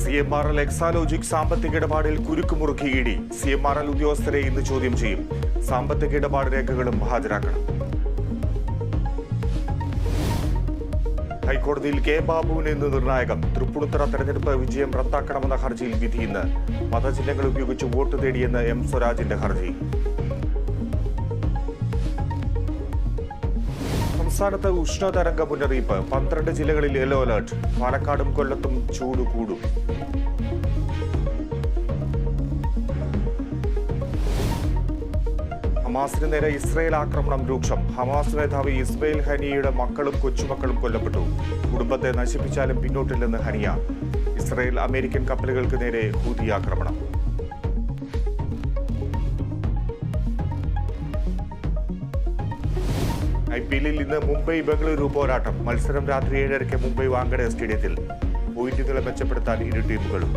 CMRL Exalogic സാമ്പത്തിക ഇടപാടിൽ കുരുക്കുമുറുക്കി ഇടി. CMRL ഉദ്യോഗസ്ഥരെ ഇന്ന് ചോദ്യം ചെയ്യും. സാമ്പത്തിക ഇടപാട് രേഖകളും ഹാജരാക്കണം. ഹൈക്കോടതിയിൽ കെ ബാബുവിന് ഇന്ന് നിർണായകം. തൃപ്പൂണിത്തുറ തെരഞ്ഞെടുപ്പ് വിജയം റദ്ദാക്കണമെന്ന ഹർജിയിൽ വിധി ഇന്ന്. മതചിഹ്നങ്ങൾ ഉപയോഗിച്ച് വോട്ട് തേടിയെന്ന് M. സ്വരാജിന്റെ ഹർജി. സംസ്ഥാനത്ത് ഉഷ്ണതരംഗ മുന്നറിയിപ്പ്. 12 ജില്ലകളിൽ യെല്ലോ അലർട്ട്. പാലക്കാടും കൊല്ലത്തും ചൂട് കൂടും. ഹമാസിന് നേരെ ഇസ്രയേൽ ആക്രമണം രൂക്ഷം. ഹമാസ് മേധാവി ഇസ്മയിൽ ഹനിയയുടെ മക്കളും കൊച്ചുമക്കളും കൊല്ലപ്പെട്ടു. കുടുംബത്തെ നശിപ്പിച്ചാലും പിന്നോട്ടില്ലെന്ന് ഹനിയ. ഇസ്രയേൽ അമേരിക്കൻ കപ്പലുകൾക്ക് നേരെ ഹൂതി ആക്രമണം. IPL ഇന്ന് മുംബൈ ബംഗളൂരു പോരാട്ടം. മത്സരം രാത്രി 7:30 മുംബൈ വാങ്കഡെ സ്റ്റേഡിയത്തിൽ. പോയിന്റുകളെ മെച്ചപ്പെടുത്താൻ ഇരു ടീമുകളും.